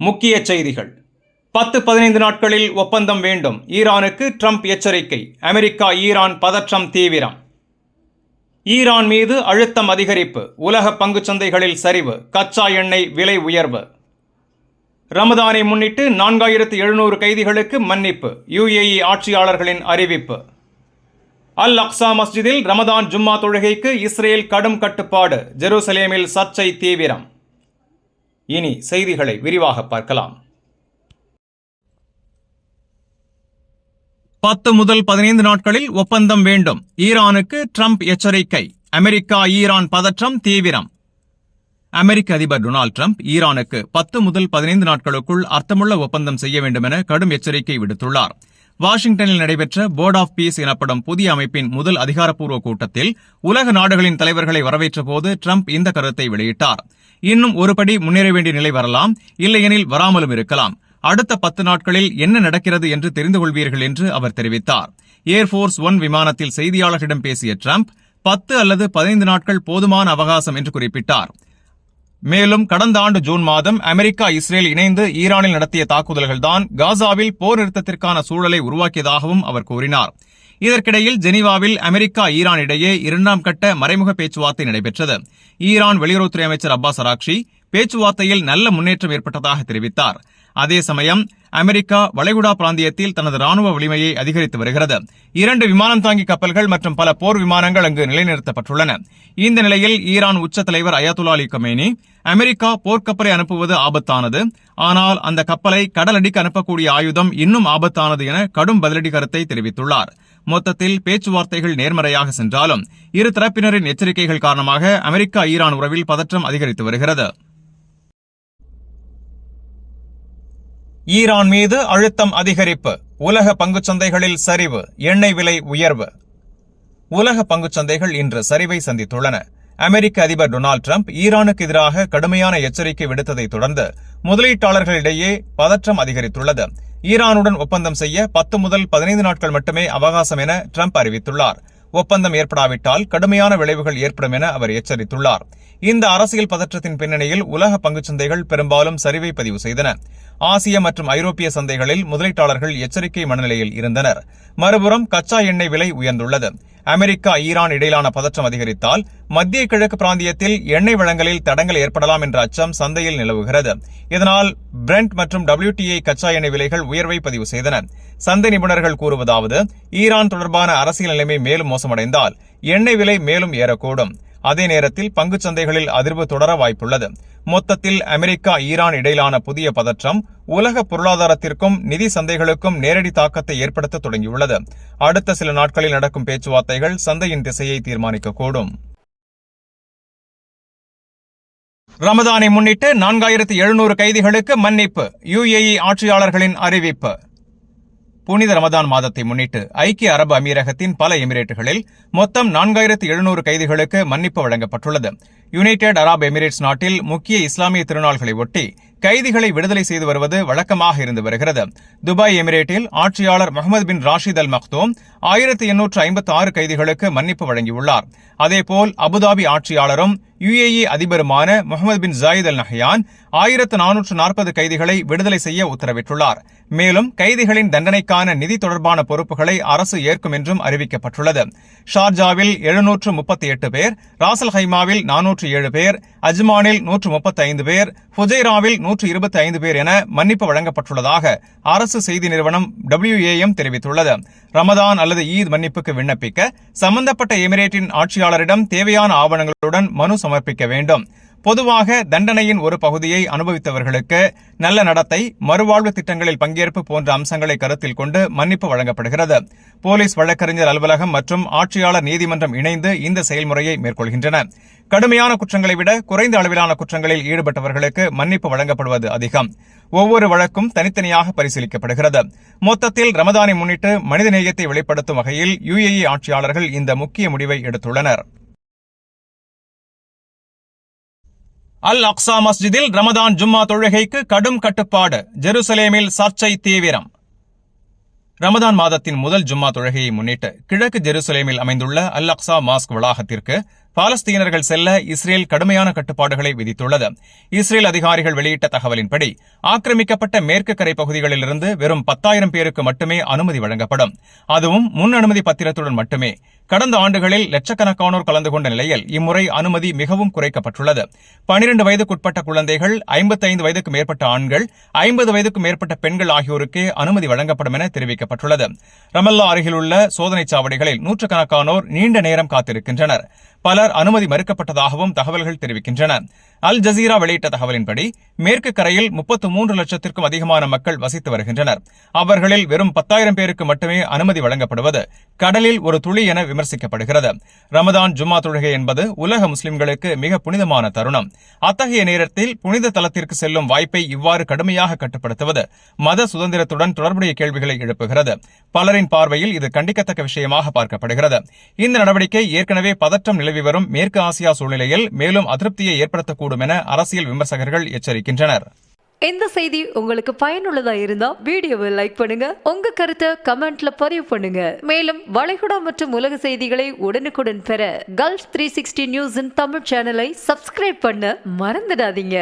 முக்கிய செய்திகள். 10-15 நாட்களில் ஒப்பந்தம் வேண்டும். ஈரானுக்கு ட்ரம்ப் எச்சரிக்கை. அமெரிக்கா ஈரான் பதற்றம் தீவிரம். ஈரான் மீது அழுத்தம் அதிகரிப்பு. உலக பங்குச்சந்தைகளில் சரிவு. கச்சா எண்ணெய் விலை உயர்வு. ரமதானை முன்னிட்டு 4700 கைதிகளுக்கு மன்னிப்பு. UAE ஆட்சியாளர்களின் அறிவிப்பு. அல் அக்ஸா மஸ்ஜிதில் ரமதான் ஜும்மா தொழுகைக்கு இஸ்ரேல் கடும் கட்டுப்பாடு. ஜெருசலேமில் சர்ச்சை தீவிரம். இனி செய்திகளை விரிவாக பார்க்கலாம். 10-15 நாட்களில் ஒப்பந்தம் வேண்டும். ஈரானுக்கு ட்ரம்ப் எச்சரிக்கை. அமெரிக்கா ஈரான் பதற்றம் தீவிரம். அமெரிக்க அதிபர் டொனால்டு ட்ரம்ப் ஈரானுக்கு 10-15 நாட்களுக்குள் அர்த்தமுள்ள ஒப்பந்தம் செய்ய வேண்டும் என கடும் எச்சரிக்கை விடுத்துள்ளார். வாஷிங்டனில் நடைபெற்ற போர்ட் ஆஃப் பீஸ் எனப்படும் புதிய அமைப்பின் முதல் அதிகாரப்பூர்வ கூட்டத்தில் உலக நாடுகளின் தலைவர்களை வரவேற்ற போது ட்ரம்ப் இந்த கருத்தை வெளியிட்டார். இன்னும் ஒருபடி முன்னேற வேண்டிய நிலை வரலாம், இல்லையெனில் வராமலும் இருக்கலாம். அடுத்த 10 நாட்களில் என்ன நடக்கிறது என்று தெரிந்து கொள்வீர்கள் என்று அவர் தெரிவித்தார். ஏர்போர்ஸ் 1 விமானத்தில் செய்தியாளர்களிடம் பேசிய ட்ரம்ப் 10 அல்லது 15 நாட்கள் போதுமான அவகாசம் என்று குறிப்பிட்டார். மேலும் கடந்த ஆண்டு ஜூன் மாதம் அமெரிக்கா இஸ்ரேல் இணைந்து ஈரானில் நடத்திய தாக்குதல்கள்தான் காசாவில் போர் நிறுத்தத்திற்கான சூழலை உருவாக்கியதாகவும் அவர் கூறினார். இதற்கிடையில் ஜெனீவாவில் அமெரிக்கா ஈரான் இடையே 2ஆம் கட்ட மறைமுக பேச்சுவார்த்தை நடைபெற்றது. ஈரான் வெளியுறவுத்துறை அமைச்சர் அப்பாஸ் அராக்ஷி பேச்சுவார்த்தையில் நல்ல முன்னேற்றம் ஏற்பட்டதாக தெரிவித்தார். அதே சமயம் அமெரிக்கா வளைகுடா பிராந்தியத்தில் தனது ராணுவ வலிமையை அதிகரித்து வருகிறது. 2 விமானம் தாங்கி கப்பல்கள் மற்றும் பல போர் விமானங்கள் அங்கு நிலைநிறுத்தப்பட்டுள்ளன. இந்த நிலையில் ஈரான் உச்ச தலைவர் அயத்துல்லா அலி கமேனி அமெரிக்கா போர்க்கப்பலை அனுப்புவது ஆபத்தானது, ஆனால் அந்த கப்பலை கடலடிக்கு அனுப்பக்கூடிய ஆயுதம் இன்னும் ஆபத்தானது என கடும் பதிலடி கருத்தை தெரிவித்துள்ளார். மொத்தத்தில் பேச்சுவார்த்தைகள் நேர்மறையாக சென்றாலும் இரு தரப்பினரின் எச்சரிக்கைகள் காரணமாக அமெரிக்கா ஈரான் உறவில் பதற்றம் அதிகரித்து வருகிறது. ஈரான் மீது அழுத்தம் அதிகரிப்பு. உலக பங்குச்சந்தைகளில் சரிவு. எண்ணெய் விலை உயர்வு. உலக பங்குச்சந்தைகள் இன்று சரிவை சந்தித்துள்ளன. அமெரிக்க அதிபர் டொனால்டு ட்ரம்ப் ஈரானுக்கு எதிராக கடுமையான எச்சரிக்கை விடுத்ததை தொடர்ந்து முதலீட்டாளர்களிடையே பதற்றம் அதிகரித்துள்ளது. ஈரானுடன் ஒப்பந்தம் செய்ய 10 முதல் 15 நாட்கள் மட்டுமே அவகாசம் என ட்ரம்ப் அறிவித்துள்ளார். ஒப்பந்தம் ஏற்படாவிட்டால் கடுமையான விளைவுகள் ஏற்படும் என அவர் எச்சரித்துள்ளார். இந்த அரசியல் பதற்றத்தின் பின்னணியில் உலக பங்குச்சந்தைகள் பெரும்பாலும் சரிவை பதிவு செய்தன. ஆசிய மற்றும் ஐரோப்பிய சந்தைகளில் முதலீட்டாளர்கள் எச்சரிக்கை மனநிலையில் இருந்தனர். மறுபுறம் கச்சா எண்ணெய் விலை உயர்ந்துள்ளது. அமெரிக்கா ஈரான் இடையிலான பதற்றம் அதிகரித்தால் மத்திய கிழக்கு பிராந்தியத்தில் எண்ணெய் வழங்கலில் தடங்கள் ஏற்படலாம் என்ற அச்சம் சந்தையில் நிலவுகிறது. இதனால் பிரெண்ட் மற்றும் WTI கச்சா எண்ணெய் விலைகள் உயர்வை பதிவு செய்தன. சந்தை நிபுணர்கள் கூறுவதாவது, ஈரான் தொடர்பான அரசியல் நிலைமை மேலும் மோசமடைந்தால் எண்ணெய் விலை மேலும் ஏறக்கூடும். அதே நேரத்தில் பங்குச் சந்தைகளில் அதிர்வு தொடர வாய்ப்புள்ளது. மொத்தத்தில் அமெரிக்கா ஈரான் இடையிலான புதிய பதற்றம் உலக பொருளாதாரத்திற்கும் நிதி சந்தைகளுக்கும் நேரடி தாக்கத்தை ஏற்படுத்த தொடங்கியுள்ளது. அடுத்த சில நாட்களில் நடக்கும் பேச்சுவார்த்தைகள் சந்தையின் திசையை தீர்மானிக்கக்கூடும். ரமதானை முன்னிட்டு 4700 கைதிகளுக்கு மன்னிப்பு. UAE ஆட்சியாளர்களின் அறிவிப்பு. புனித ரமதான் மாதத்தை முன்னிட்டு ஐக்கிய அரபு அமீரகத்தின் பல எமிரேட்டுகளில் மொத்தம் 4700 கைதிகளுக்கு மன்னிப்பு வழங்கப்பட்டுள்ளது. யுனைடெட் அரபு எமிரேட்ஸ் நாட்டில் முக்கிய இஸ்லாமிய திருநாள்களை ஒட்டி கைதிகளை விடுதலை செய்து வருவது வழக்கமாக இருந்து வருகிறது. துபாய் எமிரேட்டில் ஆட்சியாளர் முகமது பின் ராஷித் அல் மக்தூம் 1856 கைதிகளுக்கு மன்னிப்பு வழங்கியுள்ளார். அதேபோல் அபுதாபி ஆட்சியாளரும் UAE அதிபருமான Mohammed bin Zayed Al Nahyan 1440 கைதிகளை விடுதலை செய்ய உத்தரவிட்டுள்ளார். மேலும் கைதிகளின் தண்டனைக்கான நிதி தொடர்பான பொறுப்புகளை அரசு ஏற்கும் என்றும் அறிவிக்கப்பட்டுள்ளது. ஷார்ஜாவில் 738 பேர், ராசல் ஹைமாவில் 407 பேர், அஜ்மானில் 135 பேர், ஃபுஜைராவில் 125 பேர் என மன்னிப்பு வழங்கப்பட்டுள்ளதாக அரசு செய்தி நிறுவனம் WAM தெரிவித்துள்ளது. ரமதான் அல்லது ஈத் மன்னிப்புக்கு விண்ணப்பிக்க சம்பந்தப்பட்ட எமிரேட்டின் ஆட்சியாளரிடம் தேவையான ஆவணங்களுடன் மனு சமர்ப்பிக்க வேண்டும். பொதுவாக தண்டனையின் ஒரு பகுதியை அனுபவித்தவர்களுக்கு நல்ல நடத்தை, மறுவாழ்வு திட்டங்களில் பங்கேற்பு போன்ற அம்சங்களை கருத்தில் கொண்டு மன்னிப்பு வழங்கப்படுகிறது. போலீஸ் வழக்கறிஞர் அலுவலகம் மற்றும் ஆட்சியாளர் நீதிமன்றம் இணைந்து இந்த செயல்முறையை மேற்கொள்கின்றன. கடுமையான குற்றங்களை விட குறைந்த அளவிலான குற்றங்களில் ஈடுபட்டவர்களுக்கு மன்னிப்பு வழங்கப்படுவது அதிகம். ஒவ்வொரு வழக்கும் தனித்தனியாக பரிசீலிக்கப்படுகிறது. மொத்தத்தில் ரமதானை முன்னிட்டு மனிதநேயத்தை வெளிப்படுத்தும் வகையில் UAE ஆட்சியாளர்கள் இந்த முக்கிய முடிவை எடுத்துள்ளனர். அல் அக்ஸா மஸ்ஜிதில் ரமதான் ஜும்மா தொழுகைக்கு கடும் கட்டுப்பாடு. ஜெருசலேமில் சர்ச்சை தீவிரம். ரமதான் மாதத்தின் முதல் ஜும்மா தொழுகையை முன்னிட்டு கிழக்கு ஜெருசலேமில் அமைந்துள்ள அல் அக்ஸா மாஸ்க் வளாகத்திற்கு பாலஸ்தீனர்கள் செல்ல இஸ்ரேல் கடுமையான கட்டுப்பாடுகளை விதித்துள்ளது. இஸ்ரேல் அதிகாரிகள் வெளியிட்ட தகவலின்படி ஆக்கிரமிக்கப்பட்ட மேற்கு கரை பகுதிகளிலிருந்து வெறும் 10,000 பேருக்கு மட்டுமே அனுமதி வழங்கப்படும். அதுவும் முன் அனுமதி பத்திரத்துடன் மட்டுமே. கடந்த ஆண்டுகளில் லட்சக்கணக்கானோர் கலந்து கொண்ட நிலையில் இம்முறை அனுமதி மிகவும் குறைக்கப்பட்டுள்ளது. 12 வயதுக்குட்பட்ட குழந்தைகள், 55 வயதுக்கு மேற்பட்ட ஆண்கள், 50 வயதுக்கு மேற்பட்ட பெண்கள் ஆகியோருக்கே அனுமதி வழங்கப்படும் என தெரிவிக்கப்பட்டுள்ளது. ரமல்லா அருகிலுள்ள சோதனைச் சாவடிகளில் நூற்றுக்கணக்கானோர் நீண்ட நேரம் காத்திருக்கின்றனர். பலர் அனுமதி மறுக்கப்பட்டதாகவும் தகவல்கள் தெரிவிக்கின்றன. அல் ஜசீரா வெளியிட்ட தகவலின்படி மேற்கு கரையில் 33 லட்சத்திற்கும் அதிகமான மக்கள் வசித்து வருகின்றனர். அவர்களில் வெறும் 10,000 பேருக்கு மட்டுமே அனுமதி வழங்கப்படுவது கடலில் ஒரு துளி என விமர்சிக்கப்படுகிறது. ரமதான் ஜும்மா தொழுகை என்பது உலக முஸ்லிம்களுக்கு மிக புனிதமான தருணம். அத்தகைய நேரத்தில் புனித தலத்திற்கு செல்லும் வாய்ப்பை இவ்வாறு கடுமையாக கட்டுப்படுத்துவது மத சுதந்திரத்துடன் தொடர்புடைய கேள்விகளை எழுப்புகிறது. பலரின் பார்வையில் இது கண்டிக்கத்தக்க விஷயமாக பார்க்கப்படுகிறது. இந்த நடவடிக்கை ஏற்கனவே பதற்றம் நிலவி வரும் மேற்கு ஆசியா சூழ்நிலையில் மேலும் அதிருப்தியை ஏற்படுத்தக்கூடும் என அரசியல் விமர்சகர்கள் எச்சரிக்கின்றனர். இந்த செய்தி உங்களுக்கு பயனுள்ளதா இருந்தா வீடியோவை லைக் பண்ணுங்க, உங்க கருத்தை கமெண்ட்ல பதிவு பண்ணுங்க. மேலும் வளைகுடா மற்றும் உலக செய்திகளை உடனுக்குடன் பெற கல்ஃப் 360 நியூஸின் தமிழ் சேனலை சப்ஸ்கிரைப் பண்ண மறந்துடாதீங்க.